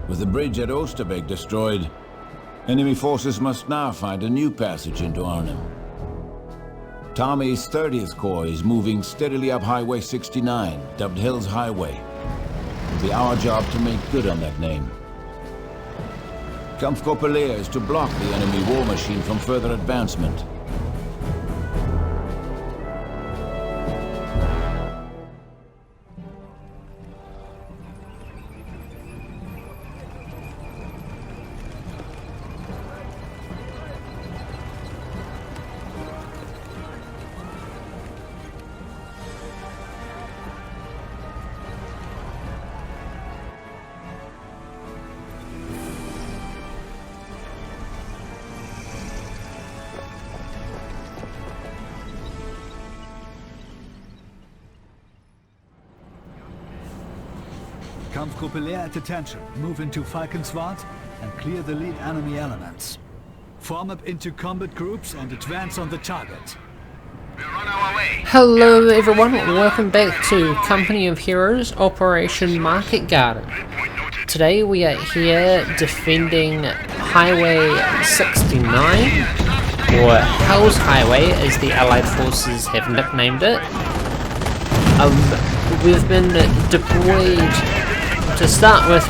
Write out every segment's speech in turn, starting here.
With the bridge at Oosterbeek destroyed, enemy forces must now find a new passage into Arnhem. Tommy's 30th Corps is moving steadily up Highway 69, dubbed Hill's Highway. It'll be our job to make good on that name. Panzer Lehr is to block the enemy war machine from further advancement. Kampfgruppe Lehr at attention. Move into Valkenswaard and clear the lead enemy elements. Form up into combat groups and advance on the target. Hello everyone, welcome back to Company of Heroes Operation Market Garden. Today we are here defending Highway 69, or Hell's Highway as the Allied forces have nicknamed it. We've been deployed to start with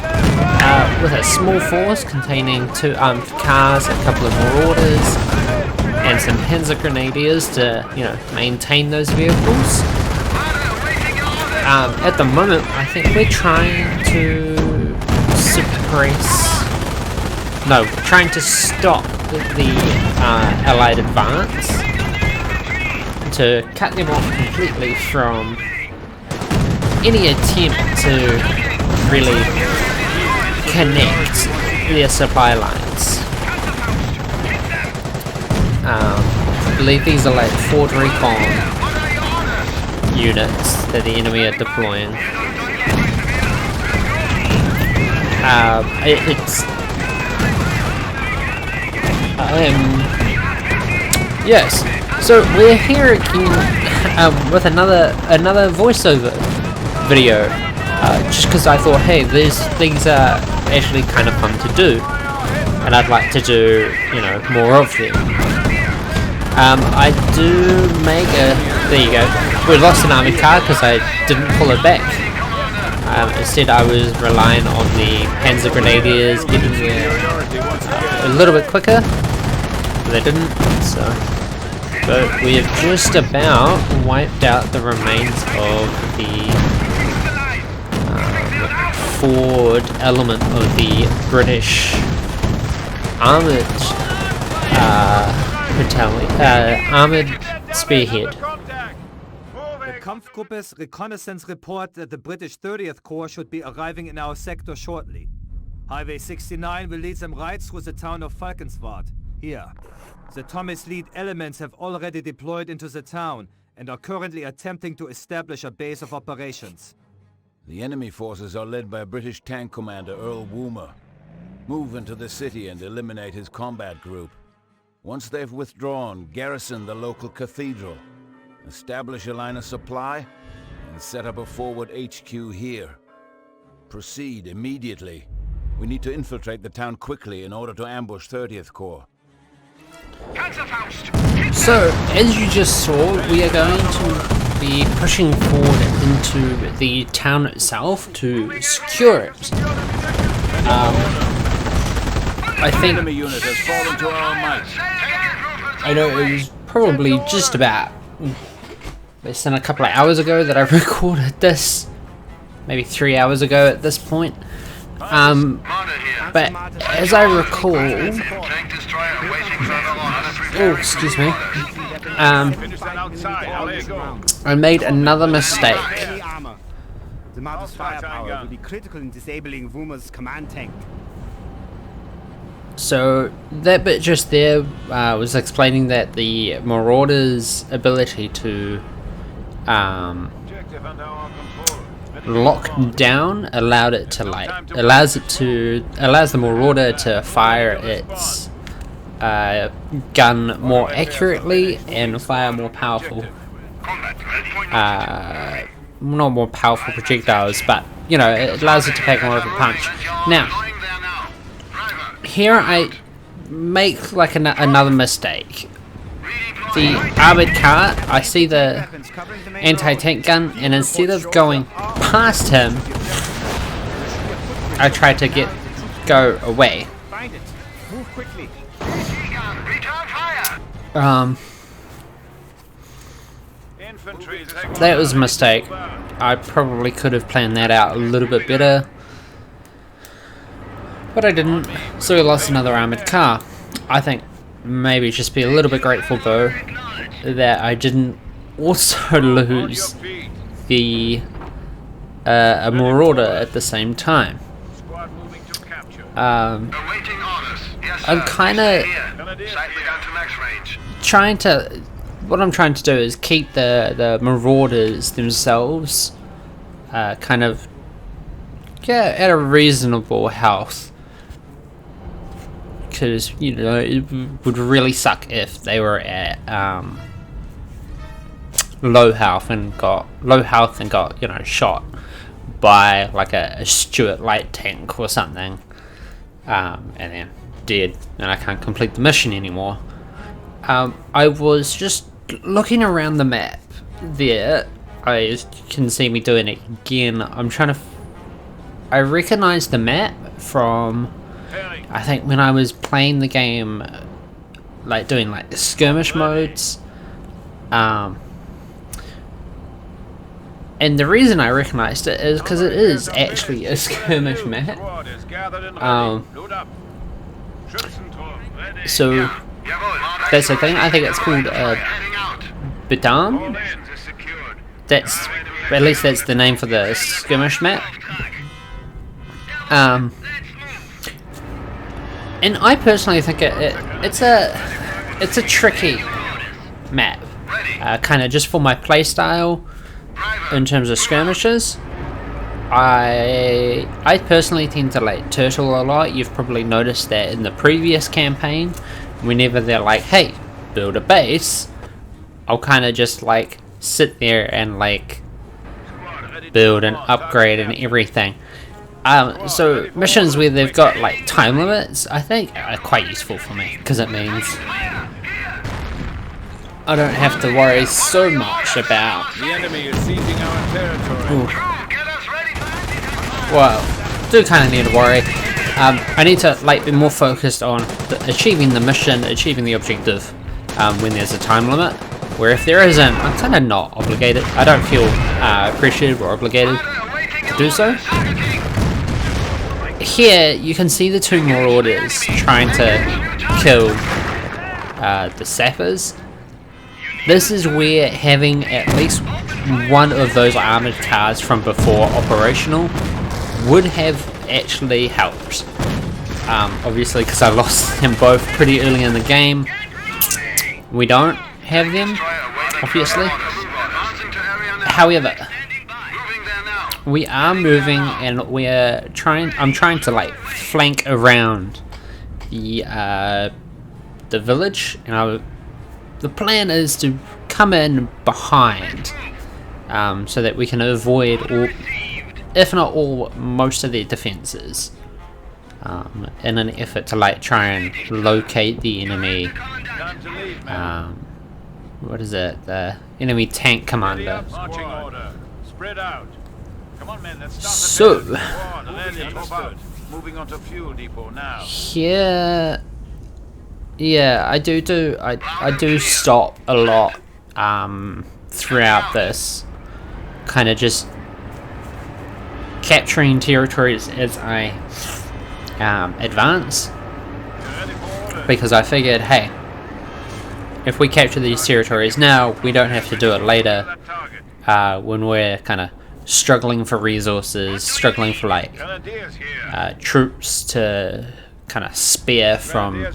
a small force containing 2 armed cars, a couple of marauders, and some Panzer Grenadiers to, maintain those vehicles. At the moment, I think we're trying to stop the Allied advance, to cut them off completely from any attempt to really connect their supply lines. I believe these are like Ford Recon units that the enemy are deploying. Yes. So we're here again with another voiceover video. Just because I thought, hey, these things are actually kind of fun to do, and I'd like to do, more of them. I do make there you go. We lost an army car because I didn't pull it back. Instead, I was relying on the Panzer Grenadiers getting there a little bit quicker, but they didn't. But we have just about wiped out the remains of the forward element of the British armoured armoured spearhead. The Kampfgruppe's reconnaissance report that the British 30th Corps should be arriving in our sector shortly. Highway 69 will lead them right through the town of Valkenswaard. Here. The Tommy's lead elements have already deployed into the town and are currently attempting to establish a base of operations. The enemy forces are led by British tank commander Earl Woomer. Move into the city and eliminate his combat group. Once they've withdrawn, garrison the local cathedral. Establish a line of supply and set up a forward HQ here. Proceed immediately. We need to infiltrate the town quickly in order to ambush 30th Corps. So, as you just saw, we are going to be pushing forward into the town itself to secure it. I think enemy unit has fallen to our might. I know it was probably just about less than a couple of hours ago that I recorded this, maybe 3 hours ago at this point. But as I recall, excuse me. I made another mistake. The Marder's firepower will be critical in disabling Woomer's command tank. So that bit just there was explaining that the Marauder's ability to lock down allows the Marauder to fire its gun more accurately and fire more powerful not more powerful projectiles, but it allows it to pack more of a punch. Now here I make like another mistake. The armored car, I see the anti-tank gun, and instead of going past him, I try to go away. That was a mistake. I probably could have planned that out a little bit better, but I didn't, so we lost another armoured car. I think maybe just be a little bit grateful though that I didn't also lose the a marauder at the same time. I'm kind of trying to, what I'm trying to do is keep the marauders themselves kind of at a reasonable health, because you know it would really suck if they were at low health and got you know shot by like a Stuart light tank or something, and then dead, and I can't complete the mission anymore. I was just looking around the map there. You can see me doing it again. I'm trying to I recognize the map from, I think, when I was playing the game, like doing like the skirmish modes. And the reason I recognized it is because it is actually a skirmish map. So that's the thing. I think it's called Bedam. That's, at least that's the name for the skirmish map. And I personally think it's a tricky map, kind of just for my playstyle in terms of skirmishes. I personally tend to like turtle a lot. You've probably noticed that in the previous campaign, whenever they're like, hey, build a base, I'll kind of just like sit there and like build and upgrade and everything. So missions where they've got like time limits, I think are quite useful for me, because it means I don't have to worry so much about The enemy is seizing our territory. well, do kind of need to worry. I need to like be more focused on achieving the mission, achieving the objective when there's a time limit, where if there isn't, I'm kind of not obligated. I don't feel appreciated or obligated to do so. Here you can see the two marauders trying to kill the sappers. This is where having at least one of those armoured cars from before operational would have actually helped. Obviously, because I lost them both pretty early in the game, we don't have them, obviously. However, we are moving, and I'm trying to like flank around the village, and the plan is to come in behind, so that we can avoid all, if not all, most of their defenses, in an effort to like try and locate the enemy. What is it? The enemy tank commander. Spread out. Come on, men, let's start So moving on to fuel depot now. here, yeah, I do stop a lot throughout this, kind of just capturing territories as I advance, because I figured, hey, if we capture these territories now, we don't have to do it later when we're kind of struggling for resources, struggling for like troops to kind of spare from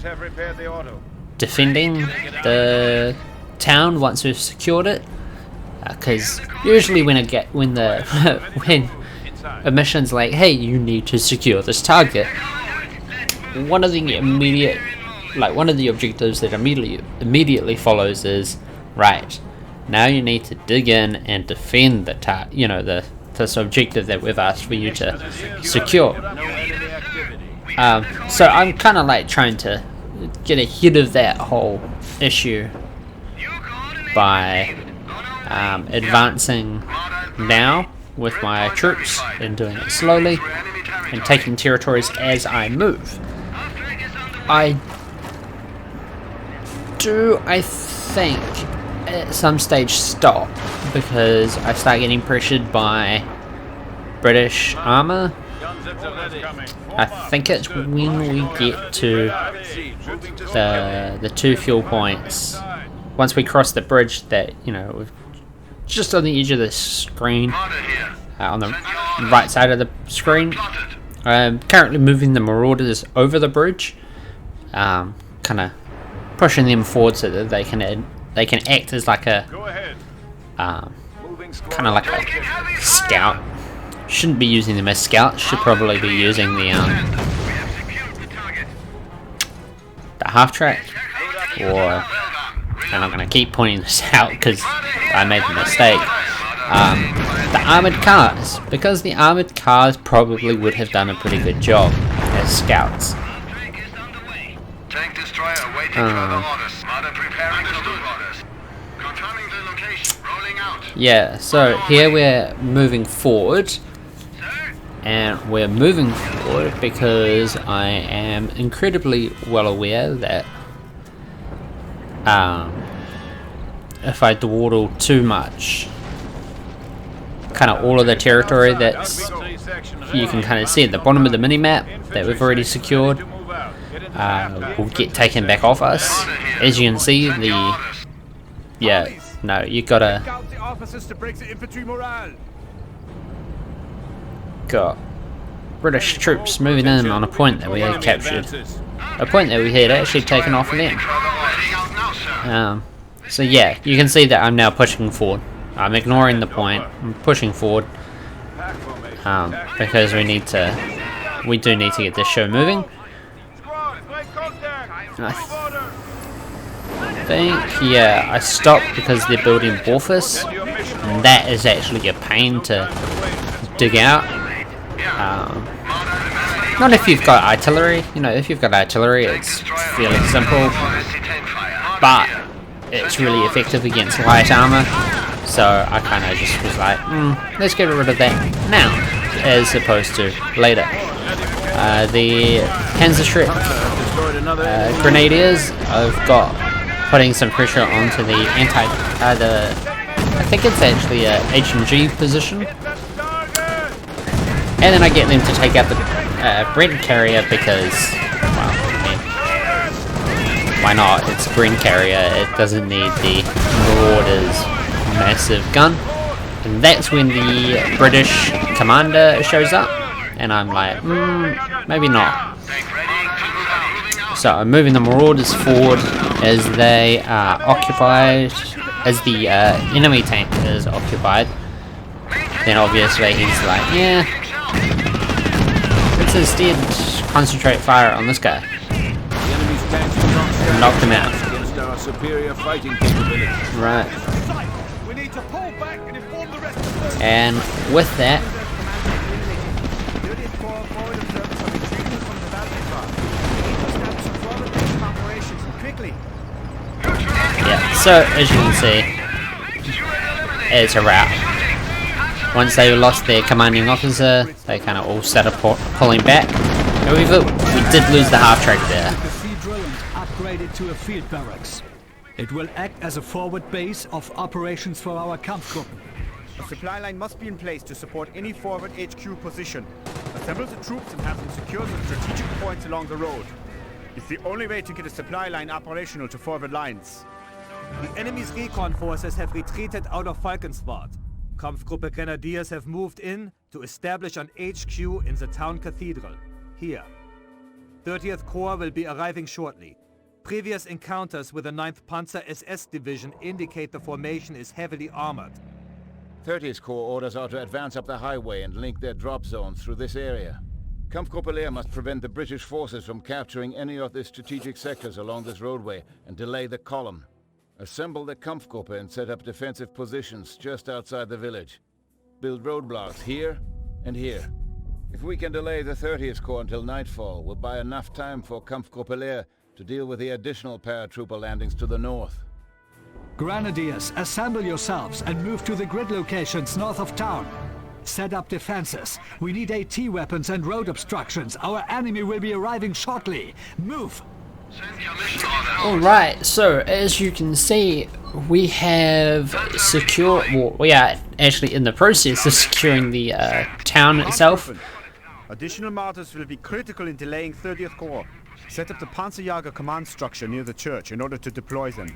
defending the town once we've secured it. Because usually when when a mission's like, hey, you need to secure this target, one of the objectives that immediately follows is, right, now you need to dig in and defend the this objective that we've asked for you to secure. So I'm kind of like trying to get ahead of that whole issue by advancing now with my troops and doing it slowly and taking territories as I move. I think at some stage stop because I start getting pressured by British armour. I think it's when we get to the 2 fuel points. Once we cross the bridge that, you know, we're just on the edge of the screen, on the right side of the screen. I'm currently moving the Marauders over the bridge, kind of pushing them forward so that they can act as like a kind of like a scout. Shouldn't be using them as scouts. Should probably be using the half track. Or, and I'm gonna keep pointing this out because I made the mistake. The armored cars, because the armored cars probably would have done a pretty good job as scouts. Yeah, so here we're moving forward, and we're moving forward because I am incredibly well aware that if I dawdle too much, kind of all of the territory that's you can kind of see at the bottom of the mini-map that we've already secured will get taken back off us. As you can see, you got British troops moving in on a point that we had captured, a point that we had actually taken off of them. So yeah, you can see that I'm now pushing forward. I'm ignoring the point. I'm pushing forward because we do need to get this show moving. I think, yeah, I stopped because they're building Borfus, and that is actually a pain to dig out. Not if you've got artillery. You know, if you've got artillery, it's fairly simple, but it's really effective against light armor. So I kind of just was like, let's get rid of that now, as opposed to later. The Panzer Lehr Grenadiers, I've got putting some pressure onto the I think it's actually a H&G position. And then I get them to take out the Brent carrier because, well, I mean, why not? It's a Brent carrier, it doesn't need the Marauders' massive gun. And that's when the British commander shows up, and I'm like, maybe not. So I'm moving the Marauders forward as they are occupied, as the enemy tank is occupied. Then obviously he's like, yeah, let's instead concentrate fire on this guy. Knock him out. Right. And with that, yeah, so as you can see, it's a wrap. Once they lost their commanding officer, they kind of all started pulling back. And we did lose the half track there. Cathedral and upgraded to a field barracks. It will act as a forward base of operations for our Kampfgruppen. A supply line must be in place to support any forward HQ position. Assemble the troops and have them secure the strategic points along the road. It's the only way to get a supply line operational to forward lines. The enemy's recon forces have retreated out of Valkenswaard. Kampfgruppe Grenadiers have moved in to establish an HQ in the town cathedral, here. 30th Corps will be arriving shortly. Previous encounters with the 9th Panzer SS Division indicate the formation is heavily armored. 30th Corps orders are to advance up the highway and link their drop zones through this area. Kampfgruppe Lehr must prevent the British forces from capturing any of the strategic sectors along this roadway and delay the column. Assemble the Kampfgruppe and set up defensive positions just outside the village. Build roadblocks here and here. If we can delay the 30th Corps until nightfall, we'll buy enough time for Kampfgruppe Lehr to deal with the additional paratrooper landings to the north. Grenadiers, assemble yourselves and move to the grid locations north of town. Set up defenses. We need AT weapons and road obstructions. Our enemy will be arriving shortly. Move! Alright, so as you can see, we have secured, well, we are actually in the process of securing the town itself. Additional martyrs will be critical in delaying 30th Corps. Set up the Panzerjäger command structure near the church in order to deploy them.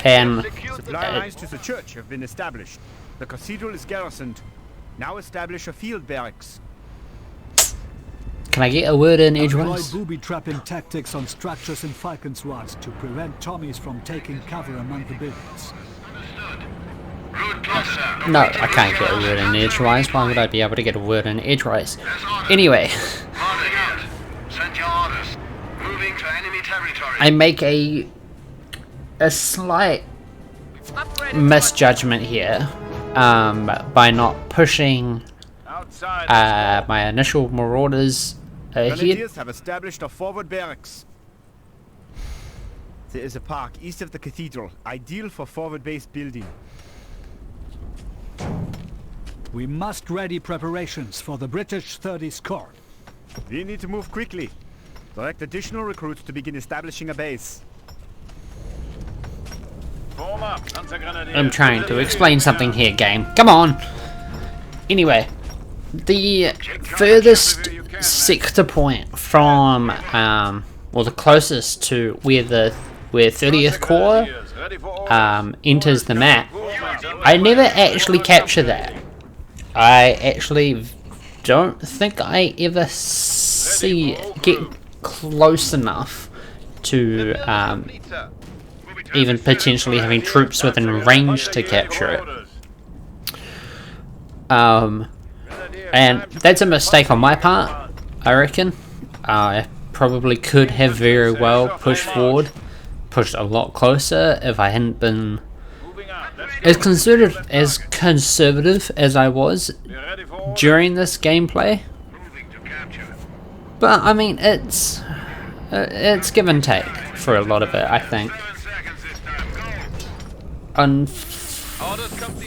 And Supply lines to the church have been established. The cathedral is garrisoned. Now establish a field barracks. can I get a word in Employ edgewise? booby-trapping tactics on structures in Valkenswaard to prevent Tommies from taking cover among the buildings. No, I can't get a word in edgewise. Why would I be able to get a word in edgewise? Anyway, I make a slight misjudgment here by not pushing my initial marauders ahead. Grenadiers have established a forward barracks. There is a park east of the cathedral, ideal for forward-based building. We must ready preparations for the British 30th Corps. We need to move quickly. Direct additional recruits to begin establishing a base. I'm trying to explain something here, game. Come on! Anyway, the furthest sector point from, well, the closest to where 30th Corps enters the map, I never actually capture that. I actually don't think I ever get close enough to even potentially having troops within range to capture it. And that's a mistake on my part, I reckon. I probably could have very well pushed a lot closer if I hadn't been as conservative as I was during this gameplay. But I mean, it's give and take for a lot of it, I think.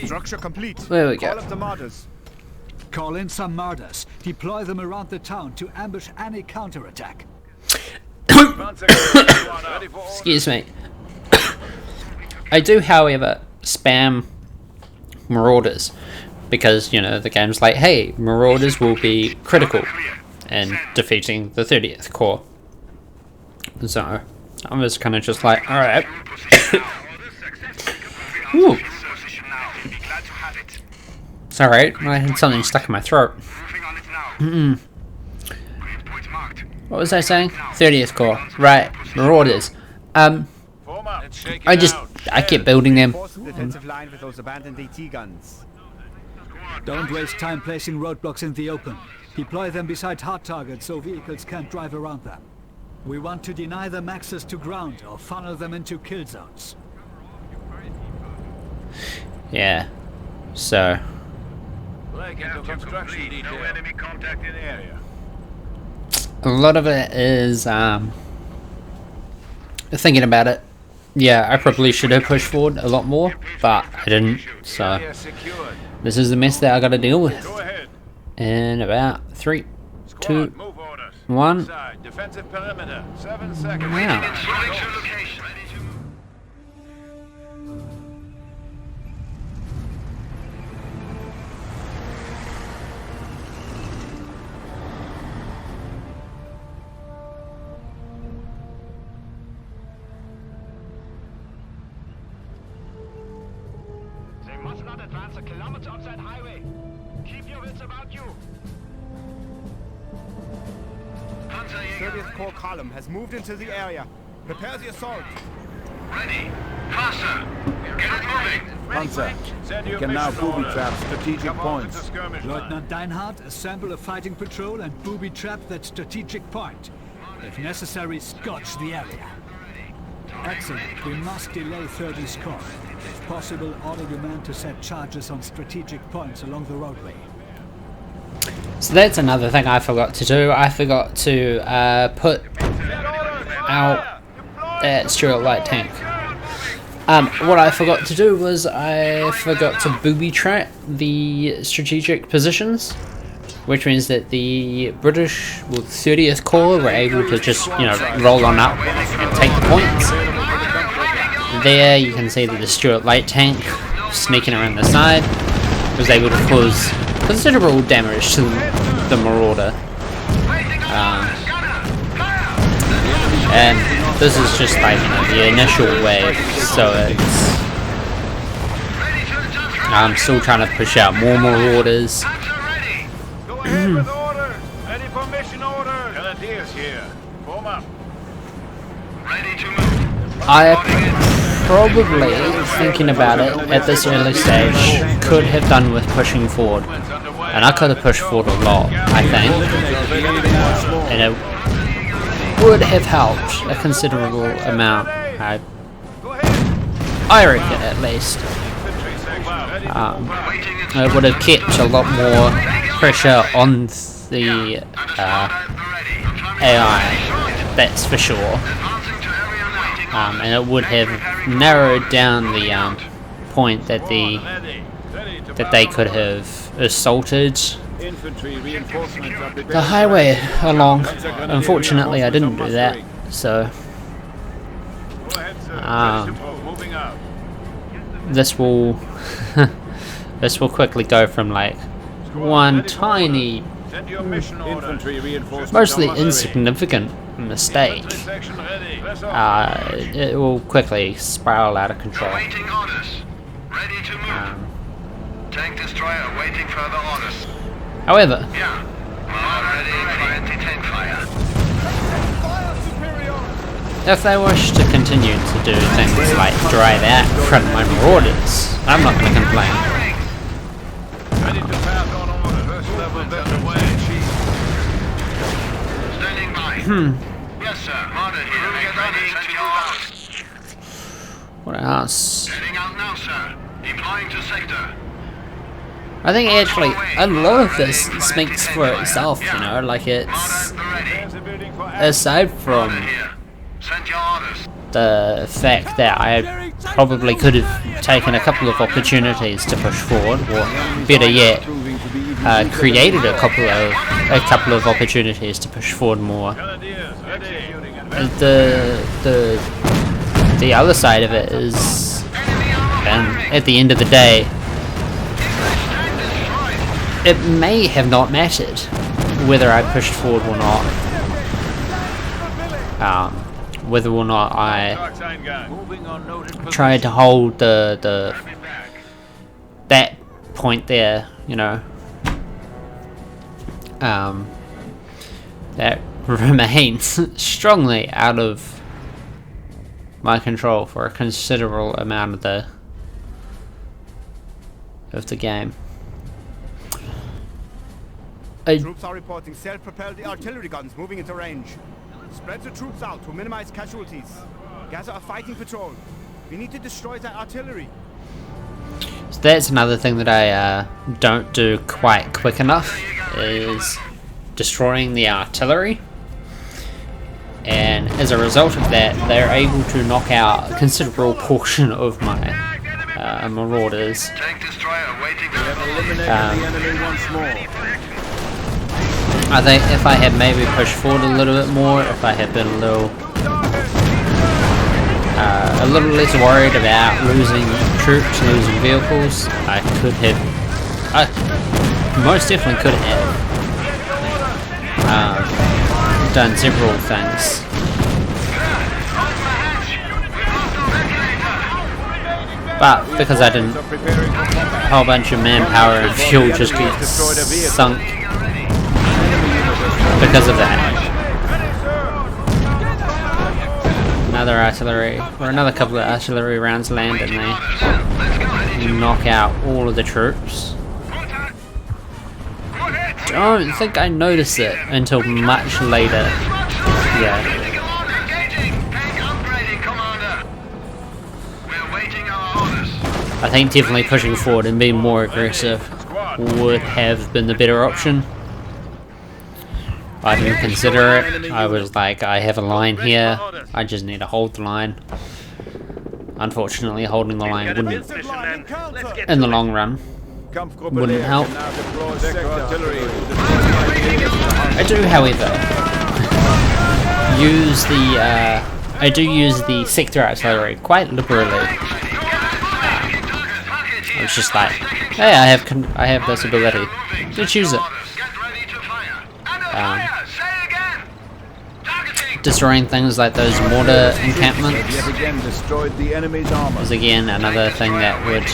Structure complete. There we go. Call up the martyrs. Call in some martyrs. Deploy them around the town to ambush any counterattack. Excuse me. I do, however, spam marauders because, you know, the game's like, hey, marauders will be critical in defeating the 30th Corps. So I was kind of just like, alright. Ooh. It's alright, I had something stuck in my throat. What was I saying? 30th Corps. Right, marauders. I kept building them. Defensive line with those abandoned AT guns. Don't waste time placing roadblocks in the open. Deploy them beside hard targets so vehicles can't drive around them. We want to deny them access to ground or funnel them into kill zones. Yeah. So. No enemy contact in area. A lot of it is thinking about it. Yeah, I probably should have pushed forward a lot more, but I didn't. So this is the mess that I got to deal with. In about 3, 2, 1. Defensive perimeter. 7 seconds. Wow. They must not advance a kilometer up that highway. Keep your wits about you. 30th Corps column has moved into the area. Prepare the assault. Ready. Faster. Get it moving. Panzer, you can now booby-trap strategic points. Lieutenant Deinhardt, assemble a fighting patrol and booby-trap that strategic point. If necessary, scotch the area. Excellent. We must delay 30's Corps. If possible, order your men to set charges on strategic points along the roadway. So that's another thing I forgot to do. I forgot to put out that Stuart light tank. What I forgot to do was I forgot to booby trap the strategic positions, which means that the British, well, 30th Corps were able to just, you know, roll on up and take the points. There you can see that the Stuart light tank, sneaking around the side, was able to cause considerable damage to the Marauder. And this is just like, you know, the initial wave, so it's... I'm still trying to push out more Marauders. Go ahead with orders. Ready for mission orders. Grenadiers here. Form up. Ready to move. I probably, thinking about it at this early stage, could have done with pushing forward. And I could have pushed forward a lot, I think. And it would have helped a considerable amount. I reckon, at least. It would have kept a lot more pressure on the AI, that's for sure. And it would have narrowed down the point that they could have assaulted the highway along. Unfortunately, I didn't do that, so this will this will quickly go from like one tiny, mostly insignificant mistake. It will quickly spiral out of control. Waiting orders. Ready to move. Tank destroyer waiting further orders. However, Yeah. Already for anti-tank fire. if they wish to continue to do things like drive out in front of my Marauders, I'm not going to complain. Ready to pass on order. First level better way. Standing by. Yes, sir. Order here. Get ready to move out. What else? Heading out now, sir. Deploying to sector. I think actually a lot of this speaks for itself, you know, like it's, aside from Send your orders. the fact that I probably could have taken a couple of opportunities to push forward, or better yet, created a couple of opportunities to push forward more. The other side of it is, and at the end of the day, it may have not mattered whether I pushed forward or not. Whether or not I tried to hold that point there, you know, that remains strongly out of my control for a considerable amount of the game. Troops are reporting self-propelled artillery guns moving into range. Spread the troops out to minimize casualties. Gather a fighting patrol. We need to destroy that artillery. So that's another thing that I don't do quite quick enough, is destroying the artillery. And as a result of that, they're able to knock out a considerable portion of my Marauders. Tank destroyer waiting I think if I had maybe pushed forward a little bit more, if I had been a little less worried about losing troops, losing vehicles, I most definitely could have done several things. But because I didn't, a whole bunch of manpower and fuel just gets sunk because of that. Another artillery, or another couple of artillery rounds land, and they knock out all of the troops. Don't think I noticed it until much later. Yeah. I think definitely pushing forward and being more aggressive would have been the better option. I didn't consider it. I was like, I have a line here. I just need to hold the line. Unfortunately, holding the line wouldn't, in the long run, wouldn't help. I do, however, use the sector artillery quite liberally. It's just like, hey, I have this ability. Let's use it. Destroying things like those mortar encampments is again another thing that would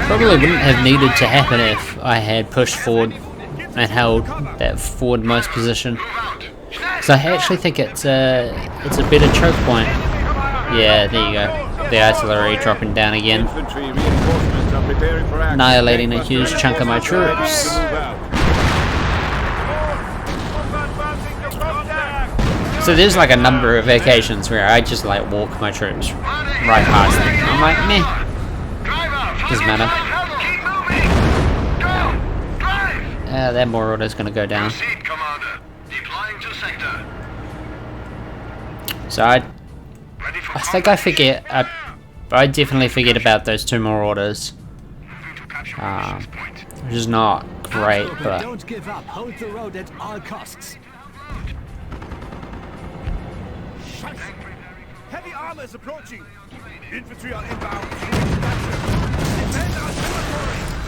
probably wouldn't have needed to happen if I had pushed forward and held that forwardmost position. So I actually think it's a better choke point. Yeah, there you go. The artillery dropping down again, annihilating a huge chunk of my troops. So there's like a number of occasions where I just like walk my troops right past them. I'm like, meh, doesn't matter. That Marauder's gonna go down. So I think I forget. I definitely forget about those 2 Marauders, which is not great, but don't give up. Hold the road at all costs. Heavy armor is approaching. Infantry are inbound.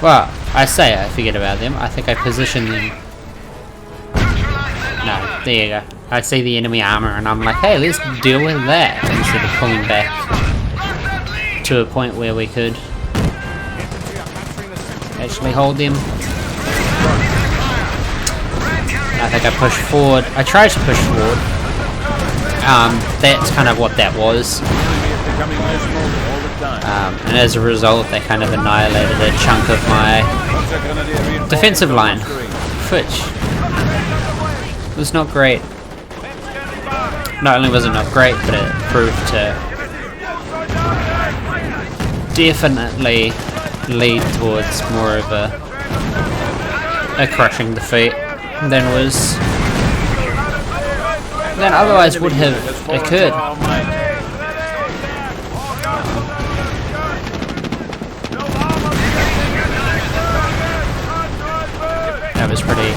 well, I say I forget about them. I think I position them. No, there you go. I see the enemy armor and I'm like, hey, let's deal with that instead of pulling back to a point where we could actually hold them. I think I pushed forward. I tried to push forward. That's kind of what that was. And as a result, they kind of annihilated a chunk of my defensive line, which was not great. Not only was it not great, but it proved to definitely lead towards more of a crushing defeat than otherwise would have occurred. That was pretty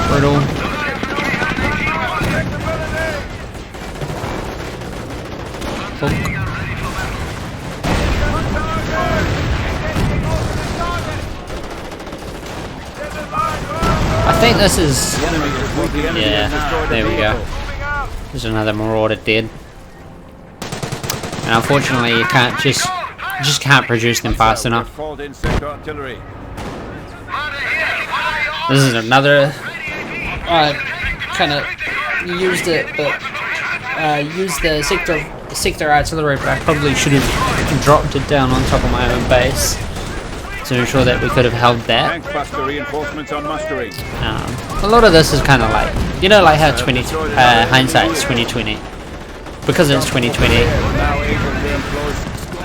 brutal. I think this is... yeah, there we go. There's another Marauder dead. And unfortunately you can't just can't produce them fast enough. This is another... I kind of used it, but used the sector artillery, but I probably should have dropped it down on top of my own base to ensure that we could have held that. A lot of this is kind of like, you know, like how hindsight's 2020. Because it's 2020.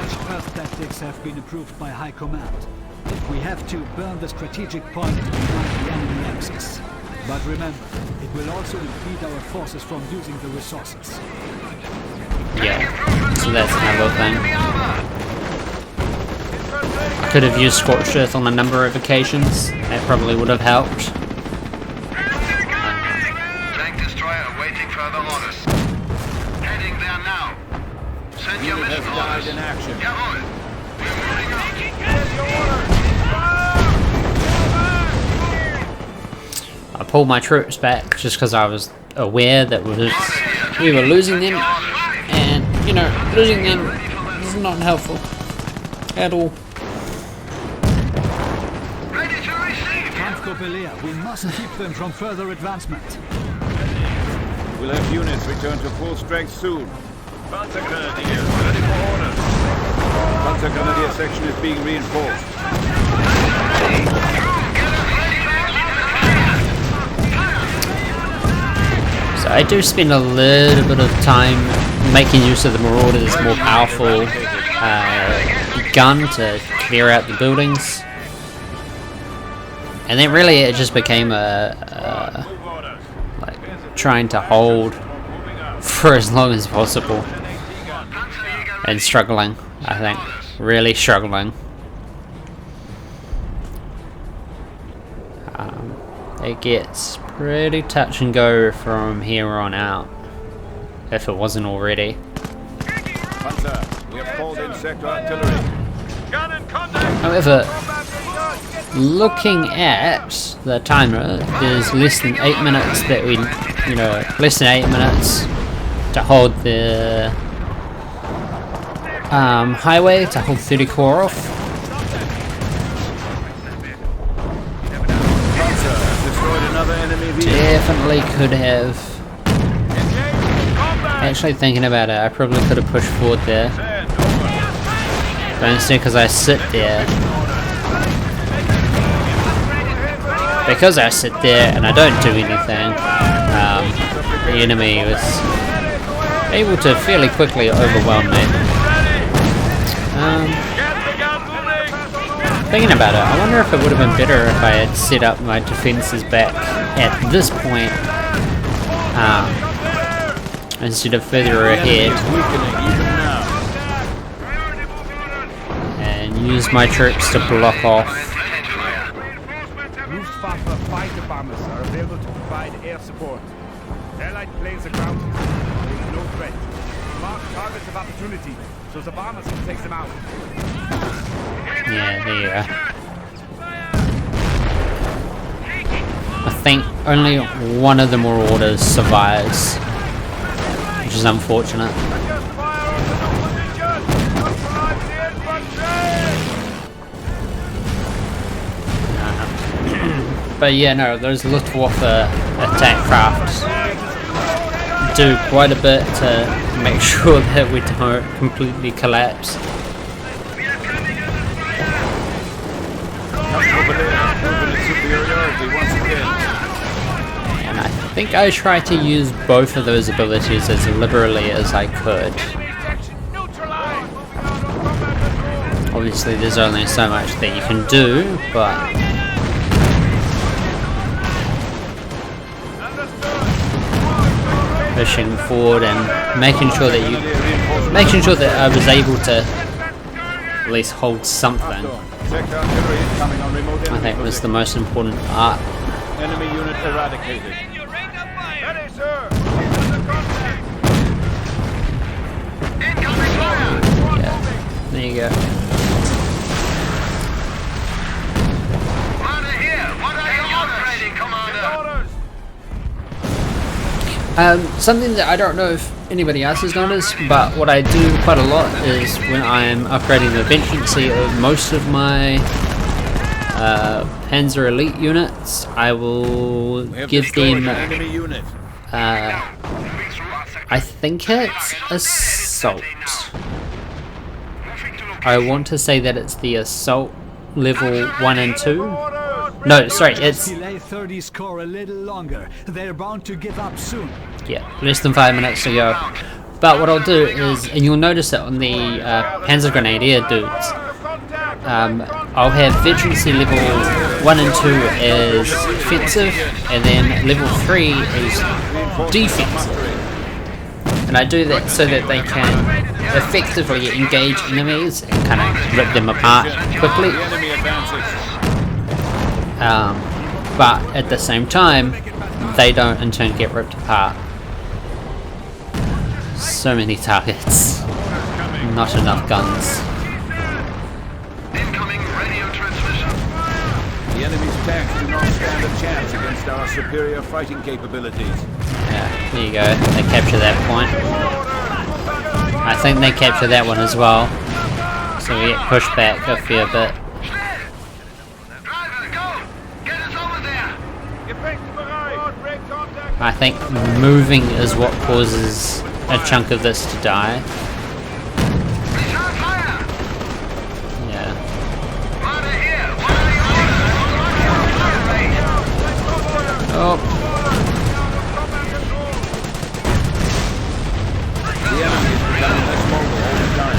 Scorched tactics have been approved by High Command. If we have to, burn the strategic point to prevent the enemy access. But remember, it will also impede our forces from using the resources. Yeah, so that's another thing. I could have used Scorched Earth on a number of occasions. That probably would have helped. Tank destroyer waiting further orders. Heading there now. Send your mission orders. In action. Jawohl. We're moving out. I pulled my troops back just because I was aware that we were losing them, and you know, losing them is not helpful at all. Panzer Lehr, we must keep them from further advancement. We'll have units return to full strength soon. Panzer Grenadiers, ready for orders. Panzer Grenadier section is being reinforced. So I do spend a little bit of time making use of the Marauder's more powerful gun to clear out the buildings. And then really it just became a like trying to hold for as long as possible and struggling, I think, really struggling. It gets pretty touch and go from here on out, if it wasn't already. Panzer, we have called in sector artillery. Gun in contact. However, looking at the timer, there's less than 8 minutes that we, less than 8 minutes to hold the highway, to hold 30 Corps off. Definitely could have. Actually, thinking about it, I probably could have pushed forward there. But instead, because I sit there. Because I sit there and I don't do anything, the enemy was able to fairly quickly overwhelm me. Thinking about it, I wonder if it would have been better if I had set up my defences back at this point instead of further ahead, and use my troops to block off. Luftwaffe fighter bombers are available to provide air support. Allied planes are grounded. There is no threat. Mark targets of opportunity so the bombers can take them out. Yeah, there you go. I think only one of the marauders survives, which is unfortunate. But yeah, no, those Luftwaffe attack crafts do quite a bit to make sure that we don't completely collapse. And I think I tried to use both of those abilities as liberally as I could. Obviously there's only so much that you can do, but pushing forward and making sure that I was able to at least hold something, I think was the most important part. Enemy unit eradicated. Ready, sir. Yeah, there you go. Something that I don't know if anybody else has noticed, but what I do quite a lot is when I'm upgrading the efficiency of most of my Panzer Elite units, I will give them, I think it's Assault. I want to say that it's the Assault level 1 and 2. No, sorry, it's... Delay 30's core a little longer. They're bound to give up soon. Yeah, less than 5 minutes to go. But what I'll do is, and you'll notice it on the Panzer Grenadier dudes, I'll have veterancy level 1 and 2 as offensive, and then level 3 is defensive. And I do that so that they can effectively engage enemies and kind of rip them apart quickly. But at the same time, they don't in turn get ripped apart. So many targets, not enough guns. Incoming radio transmission. The enemy's tanks do not stand a chance against our superior fighting capabilities. Yeah, there you go. They capture that point. I think they capture that one as well. So we get pushed back a fair bit. I think moving is what causes a chunk of this to die. Yeah. Oh. The enemy is becoming less mobile all the time.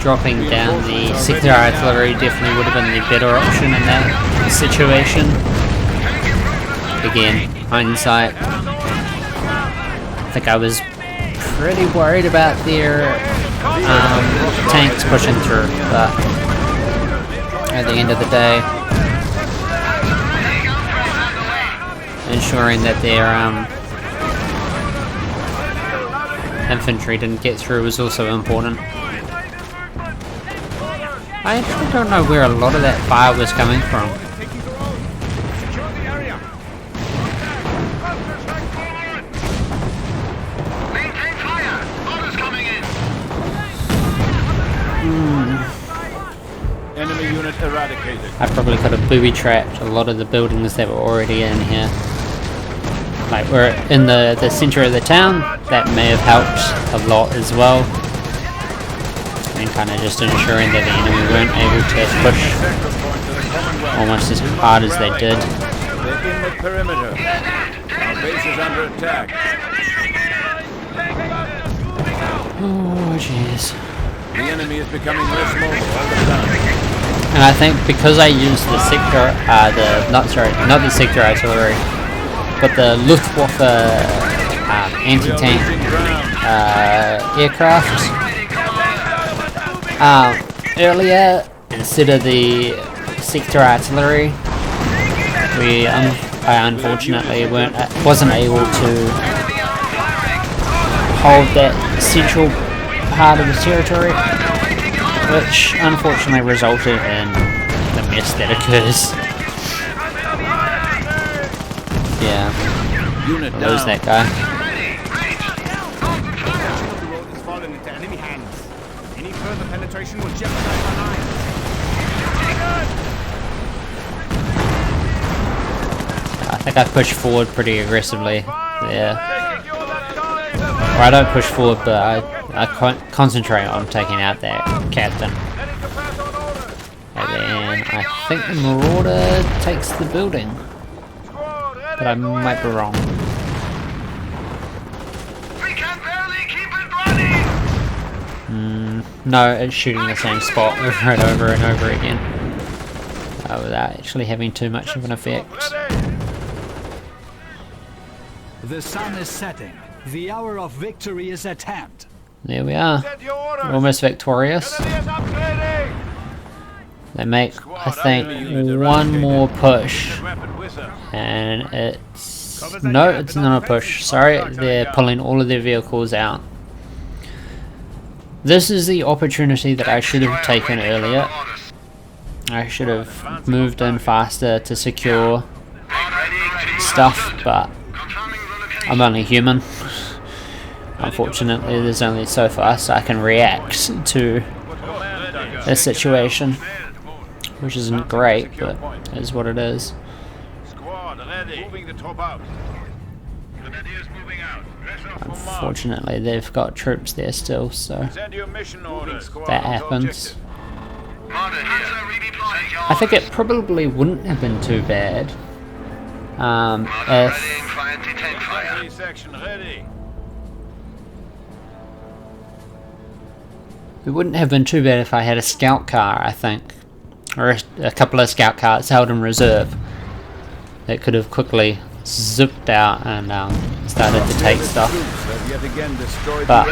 dropping down the sector artillery definitely would have been the better option in that situation. Again, hindsight. I think I was pretty worried about their tanks pushing through, but at the end of the day, ensuring that their infantry didn't get through was also important. I actually don't know where a lot of that fire was coming from. Enemy unit eradicated. I probably could have booby-trapped a lot of the buildings that were already in here. Like, we're in the center of the town, that may have helped a lot as well. And kind of just ensuring that the enemy weren't able to push almost as hard as they did. They're in the perimeter. Our base is under attack. Oh, jeez. The enemy is becoming less mobile all the time. And I think because I used the sector, not the sector artillery, but the Luftwaffe anti-tank aircraft earlier instead of the sector artillery, I unfortunately wasn't able to hold that central part of the territory, which unfortunately resulted in the mess that occurs. Yeah, lose that guy. The road has fallen into enemy hands. Any further penetration will jeopardize our lines. I think I pushed forward pretty aggressively there. Or I don't push forward, but I concentrate on taking out that captain. And then I think the Marauder takes the building. But I might be wrong. No, it's shooting the same spot over and over and over again. Without actually having too much of an effect. The sun is setting. The hour of victory is at hand. There we are. Almost victorious. They make, I think, one more push. And it's... No, it's not a push. Sorry, they're pulling all of their vehicles out. This is the opportunity that I should have taken earlier. I should have moved in faster to secure stuff, but I'm only human. Unfortunately, there's only so fast I can react to this situation, which isn't great, but it is what it is. Unfortunately, they've got troops there still, so that happens. I think it probably wouldn't have been too bad if it wouldn't have been too bad if I had a scout car, I think, or a couple of scout cars held in reserve that could have quickly zipped out and started to take stuff. But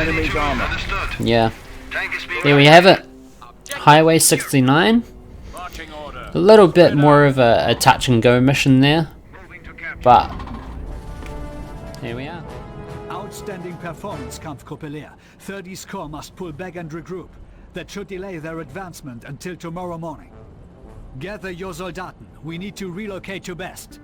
yeah, there we have it. Highway 69. A little bit more of a touch and go mission there, but here we are. Outstanding performance, Kampfgruppe Lehr. 30th Corps must pull back and regroup. That should delay their advancement until tomorrow morning. Gather your Soldaten. We need to relocate to Best.